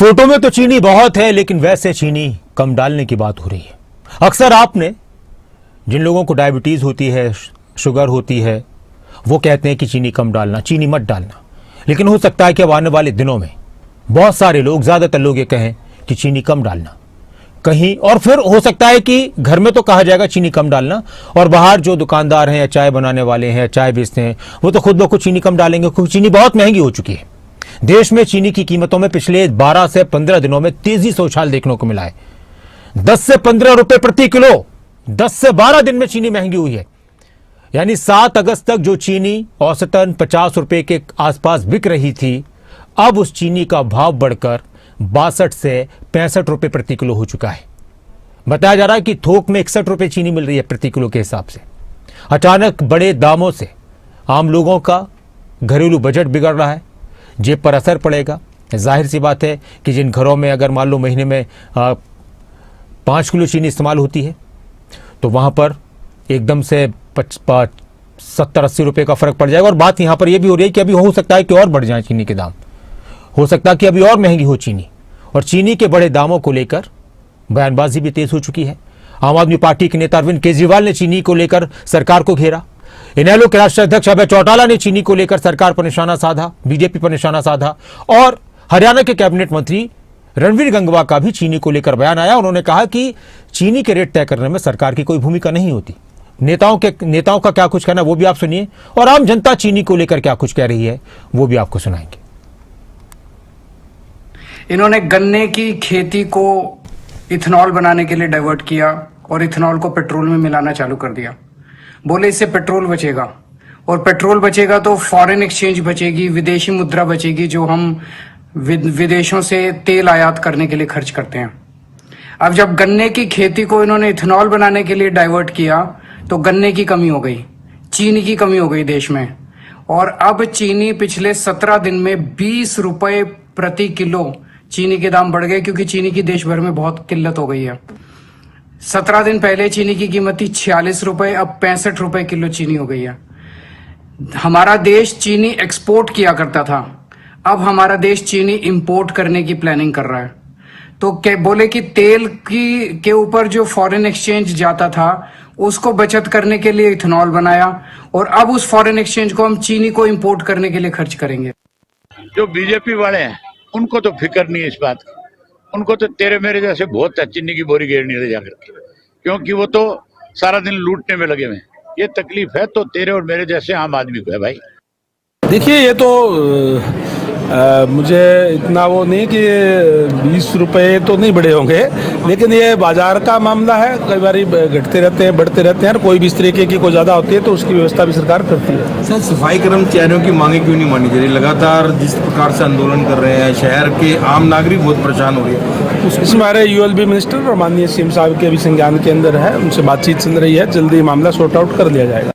Photo में तो चीनी बहुत है, लेकिन वैसे चीनी कम डालने की बात हो रही है। अक्सर आपने जिन लोगों को डायबिटीज होती है, शुगर होती है, वो कहते हैं कि चीनी कम डालना, चीनी मत डालना। लेकिन हो सकता है कि अब आने वाले दिनों में बहुत सारे लोग, ज्यादातर लोग ये कहें कि चीनी कम डालना कहीं, और फिर हो सकता है कि घर में तो कहा जाएगा चीनी कम डालना, और बाहर जो दुकानदार हैं या चाय बनाने वाले हैं, चाय बेचते हैं, वो तो खुद ब खुद चीनी कम डालेंगे, क्योंकि चीनी बहुत महंगी हो चुकी है। देश में चीनी की कीमतों में पिछले 12 से 15 दिनों में तेजी से उछाल देखने को मिला है। 10 से 15 रुपए प्रति किलो 10 से 12 दिन में चीनी महंगी हुई है। यानी 7 अगस्त तक जो चीनी औसतन 50 रुपए के आसपास बिक रही थी, अब उस चीनी का भाव बढ़कर 62 से 65 रुपए प्रति किलो हो चुका है। बताया जा रहा है कि थोक में 61 रुपए चीनी मिल रही है प्रति किलो के हिसाब से। अचानक बड़े दामों से आम लोगों का घरेलू बजट बिगड़ रहा है, जेब पर असर पड़ेगा। जाहिर सी बात है कि जिन घरों में अगर मान लो महीने में 5 किलो चीनी इस्तेमाल होती है, तो वहां पर एकदम से 70-80 रुपए का फर्क पड़ जाएगा। और बात यहां पर यह भी हो रही है कि अभी हो सकता है कि और बढ़ जाए चीनी के दाम, हो सकता है कि अभी और महंगी हो चीनी। और चीनी के बड़े दामों को लेकर बयानबाजी भी तेज हो चुकी है। आम आदमी पार्टी के नेता अरविंद केजरीवाल ने चीनी को लेकर सरकार को घेरा। इनेलो के राष्ट्रीय अध्यक्ष अभय चौटाला ने चीनी को लेकर सरकार पर निशाना साधा, बीजेपी पर निशाना साधा। और हरियाणा के कैबिनेट मंत्री रणवीर गंगवा का भी चीनी को लेकर बयान आया। उन्होंने कहा कि चीनी के रेट तय करने में सरकार की कोई भूमिका नहीं होती। नेताओं का क्या कुछ कहना वो भी आप सुनिए, और आम जनता चीनी को लेकर क्या कुछ कह रही है वो भी आपको सुनाएंगे। इन्होंने गन्ने की खेती को इथेनॉल बनाने के लिए डाइवर्ट किया और इथेनॉल को पेट्रोल में मिलाना चालू कर दिया। बोले इससे पेट्रोल बचेगा, और पेट्रोल बचेगा तो फॉरेन एक्सचेंज बचेगी, विदेशी मुद्रा बचेगी, जो हम विदेशों से तेल आयात करने के लिए खर्च करते हैं। अब जब गन्ने की खेती को इन्होंने इथेनॉल बनाने के लिए डाइवर्ट किया, तो गन्ने की कमी हो गई, चीनी की कमी हो गई देश में। और अब चीनी पिछले 17 दिन में 20 रुपए प्रति किलो चीनी के दाम बढ़ गए, क्योंकि चीनी की देश भर में बहुत किल्लत हो गई है। 17 दिन पहले चीनी की कीमत थी 46 रुपए, अब 65 रुपए किलो चीनी हो गई है। हमारा देश चीनी एक्सपोर्ट किया करता था, अब हमारा देश चीनी इंपोर्ट करने की प्लानिंग कर रहा है। तो बोले कि तेल के ऊपर जो फॉरेन एक्सचेंज जाता था, उसको बचत करने के लिए इथेनॉल बनाया, और अब उस फॉरेन एक्सचेंज को हम चीनी को इंपोर्ट करने के लिए खर्च करेंगे। जो बीजेपी वाले हैं उनको तो फिक्र नहीं है इस बात की। उनको तो तेरे मेरे जैसे बहुत चीनी की बोरी घेरनी ले जाकर, क्योंकि वो तो सारा दिन लूटने में लगे हुए हैं। ये तकलीफ है तो तेरे और मेरे जैसे आम आदमी को है भाई। देखिए, ये तो मुझे इतना वो नहीं कि 20 रुपए तो नहीं बढ़े होंगे, लेकिन ये बाजार का मामला है, कई बार घटते रहते हैं, बढ़ते रहते हैं, और कोई भी इस तरीके की कोई ज़्यादा होती है तो उसकी व्यवस्था भी सरकार करती है। सर, सफाई कर्मचारियों की मांगे क्यों नहीं मानी जा रही? लगातार जिस प्रकार से आंदोलन कर रहे हैं, शहर के आम नागरिक बहुत परेशान हो रहे हैं। इसमें हमारे यूएलबी मिनिस्टर और माननीय सीएम साहब के भी संज्ञान के अंदर है, उनसे बातचीत चल रही है, जल्दी मामला सॉर्ट आउट कर लिया जाएगा।